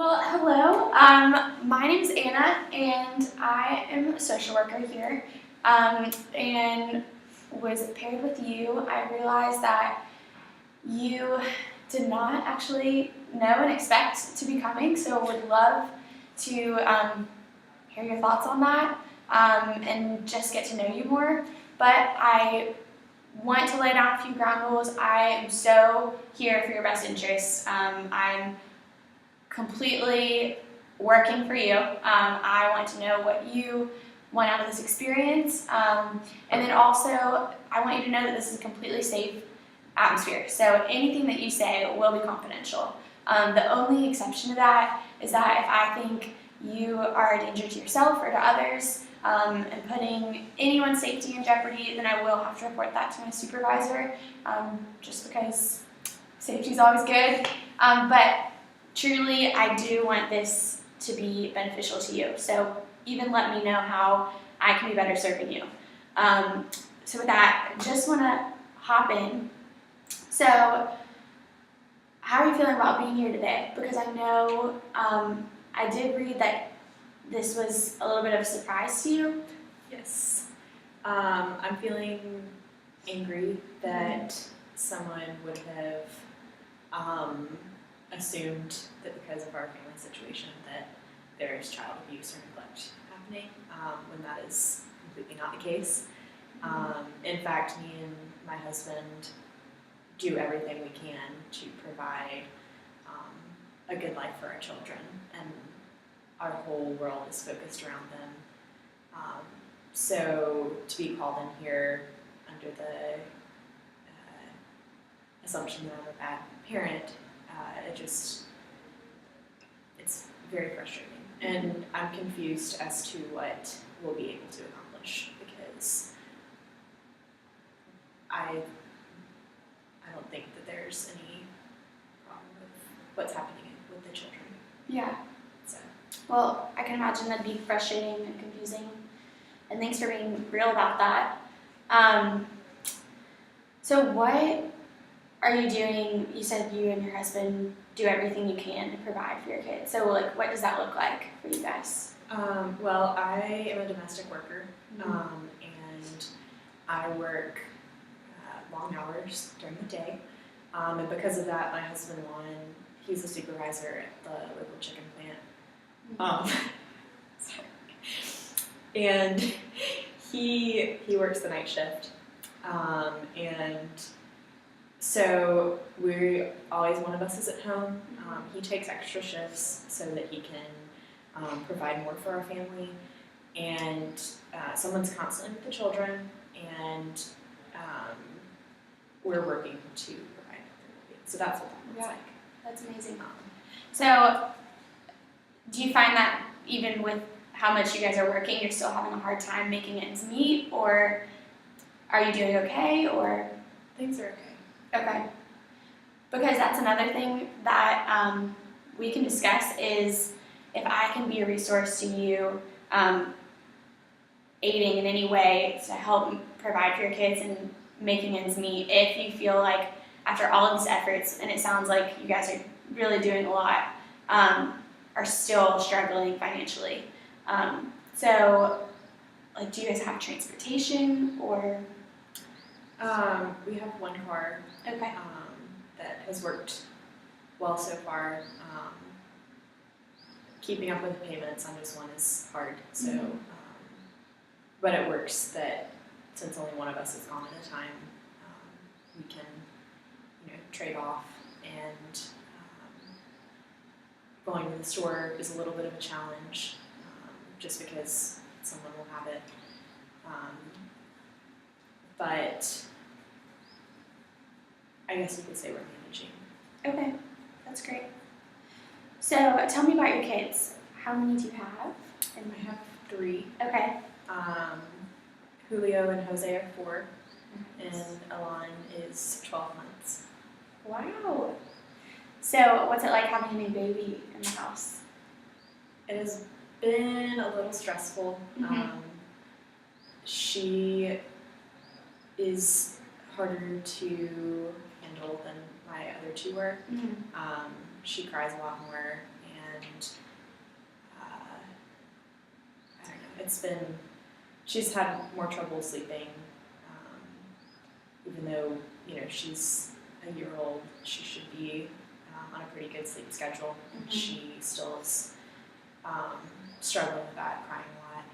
Well, hello. My name is Anna, and I am a social worker here. And was paired with you. I realized that you did not actually know and expect to be coming, so would love to hear your thoughts on that and just get to know you more. But I want to lay down a few ground rules. I am so here for your best interests. I'm completely working for you. I want to know what you want out of this experience. And then also, I want you to know that this is a completely safe atmosphere. So anything that you say will be confidential. The only exception to that is that if I think you are a danger to yourself or to others and putting anyone's safety in jeopardy, then I will have to report that to my supervisor just because safety is always good. But truly, I do want this to be beneficial to you. So even let me know how I can be better serving you. So with that, just want to hop in. So how are you feeling about being here today? Because I know I did read that this was a little bit of a surprise to you. Yes. I'm feeling angry that someone would have assumed that because of our family situation that there is child abuse or neglect happening, when that is completely not the case. In fact, me and my husband do everything we can to provide a good life for our children, and our whole world is focused around them. So to be called in here under the assumption that I'm a bad parent, it's very frustrating. And I'm confused as to what we'll be able to accomplish, because I don't think that there's any problem with what's happening with the children. Yeah. So Well, I can imagine that'd be frustrating and confusing. And thanks for being real about that. So what are you doing? You said you and your husband do everything you can to provide for your kids. So what does that look like for you guys? well, I am a domestic worker, and I work long hours during the day. And because of that, my husband, he's a supervisor at the local chicken plant. Sorry. And he works the night shift. And so always one of us is at home. He takes extra shifts so that he can provide more for our family. And someone's constantly with the children, and we're working to provide for them. So that's what that looks like. That's amazing. So do you find that even with how much you guys are working, you're still having a hard time making ends meet, or are you doing okay, or? Things are okay. Okay. Because that's another thing that we can discuss is if I can be a resource to you, aiding in any way to help provide for your kids and making ends meet, if you feel like after all of these efforts, and it sounds like you guys are really doing a lot, are still struggling financially. So, do you guys have transportation, or? We have one car. Okay. That has worked well so far. Keeping up with payments on this one is hard. So, but it works that since only one of us is gone at a time, we can, trade off. And going to the store is a little bit of a challenge, just because someone will have it. But I guess you could say we're managing. Okay, that's great. So tell me about your kids. How many do you have? And I have 3. Okay. Julio and Jose are 4, and Alon is 12 months. Wow. So what's it like having a new baby in the house? It has been a little stressful. She is harder to handle than my other 2 were. She cries a lot more, and she's had more trouble sleeping, even though, she's a year old, she should be on a pretty good sleep schedule. Mhm. She still is struggling with that, crying a lot.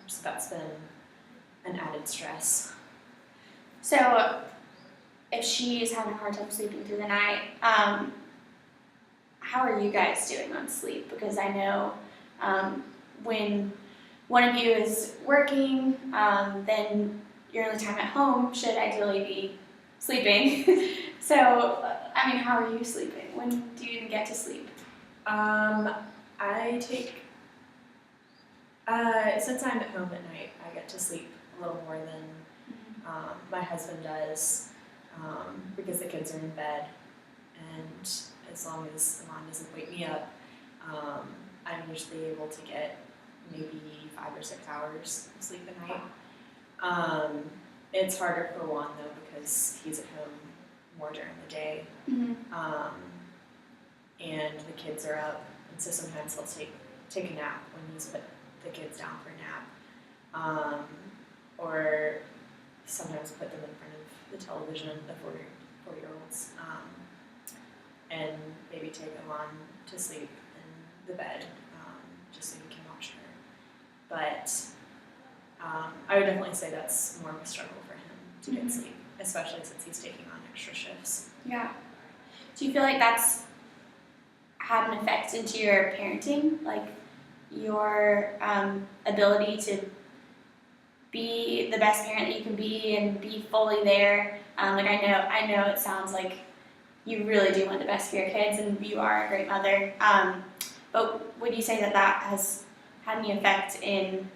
So that's been an added stress. So, if she is having a hard time sleeping through the night, how are you guys doing on sleep? Because I know when one of you is working, then your only time at home should ideally be sleeping. So, I mean, how are you sleeping? When do you even get to sleep? I take, since I'm at home at night, I get to sleep a little more than my husband does, because the kids are in bed, and as long as Amon doesn't wake me up, I'm usually able to get maybe 5 or 6 hours of sleep a night. It's harder for Juan though because he's at home more during the day, Mm-hmm. and the kids are up, and so sometimes he'll take a nap when he's put the kids down for a nap, or sometimes put them in front of the television, the 4-year-olds, and maybe take them on to sleep in the bed, just so he can watch her. But I would definitely say that's more of a struggle for him to get sleep, especially since he's taking on extra shifts. Yeah. Do you feel like that's had an effect into your parenting, like your ability to be the best parent that you can be and be fully there? Like I know it sounds like you really do want the best for your kids, and you are a great mother. But would you say that that has had any effect in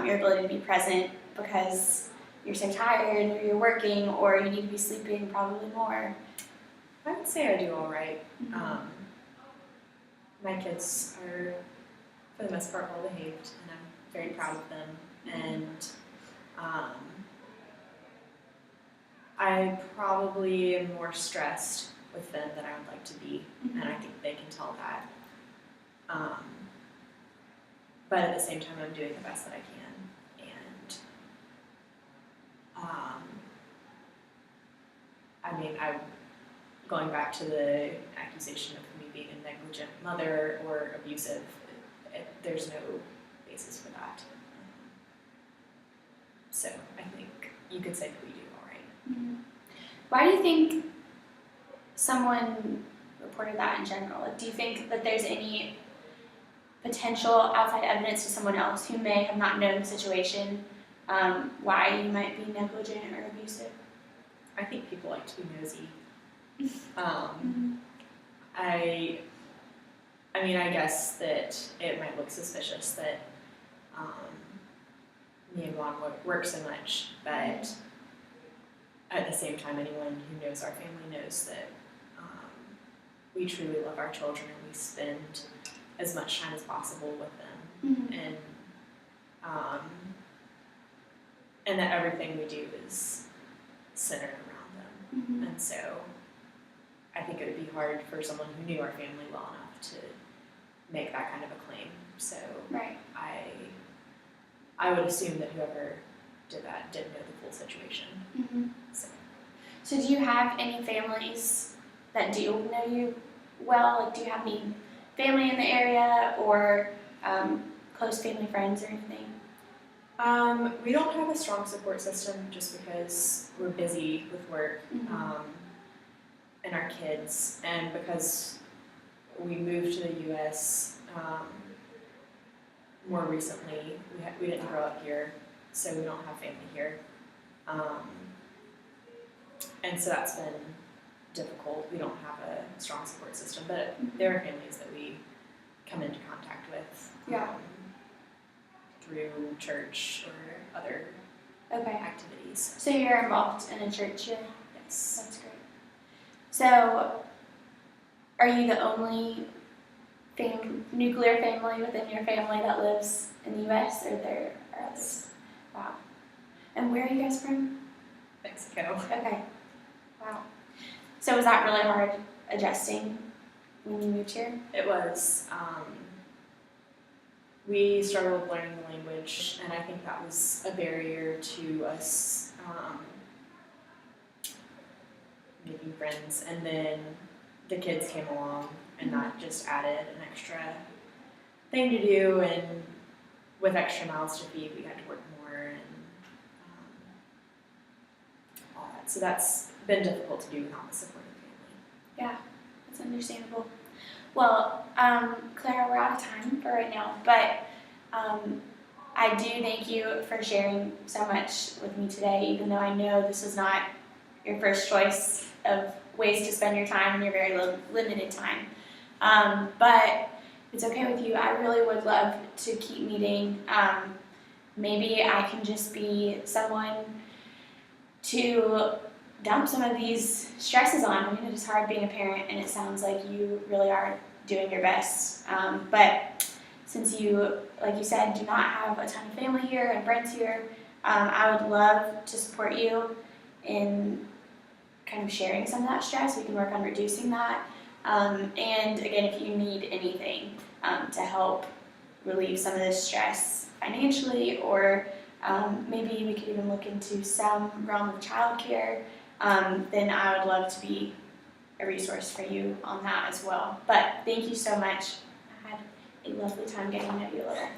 your ability to be present because you're so tired, or you're working, or you need to be sleeping probably more? I would say I do all right. Mhm. My kids are, for the most part, well behaved, and I'm very proud of them. And I probably am more stressed with them than I would like to be, and I think they can tell that. But at the same time, I'm doing the best that I can. And I'm going back to the accusation of me being a negligent mother or abusive. There's no basis for that. So I think you could say that we do all right. Mhm. Why do you think someone reported that in general? Like, do you think that there's any potential outside evidence to someone else who may have not known the situation, why you might be negligent or abusive? I think people like to be nosy. I guess that it might look suspicious that me and Juan work so much, but at the same time, anyone who knows our family knows that we truly love our children, and we spend as much time as possible with them, and that everything we do is centered around them. And so I think it would be hard for someone who knew our family well enough to make that kind of a claim. So Right. I would assume that whoever did that didn't know the full situation. So do you have any families that do know you well? Like, do you have any family in the area, or close family friends or anything? We don't have a strong support system just because we're busy with work and our kids, and because we moved to the U.S. More recently. We didn't grow up here, so we don't have family here, and so that's been difficult. We don't have a strong support system, but there are families that we come into contact with through church or other activities. So you're involved in a church here? Yes. That's great. So, are you the only nuclear family within your family that lives in the U.S., or there are others? Wow. And where are you guys from? Mexico. Okay. Wow. So was that really hard adjusting when you moved here? It was. we struggled with learning the language, and I think that was a barrier to us making friends. And then the kids came along, and that just added an extra thing to do, and with extra mouths to feed, we had to work more and all that. So that's been difficult to do without the supporting family. That's understandable. Well, Clara, we're out of time for right now, but I do thank you for sharing so much with me today, even though I know this is not your first choice of ways to spend your time in your very limited time. But if it's okay with you, I really would love to keep meeting. Maybe I can just be someone to dump some of these stresses on. I mean, it is hard being a parent, and it sounds like you really are doing your best. But since you, like you said, do not have a ton of family here and friends here, I would love to support you in kind of sharing some of that stress. We can work on reducing that. And again, if you need anything to help relieve some of this stress financially, or maybe we could even look into some realm of childcare, then I would love to be a resource for you on that as well. But thank you so much. I had a lovely time getting to know you a little.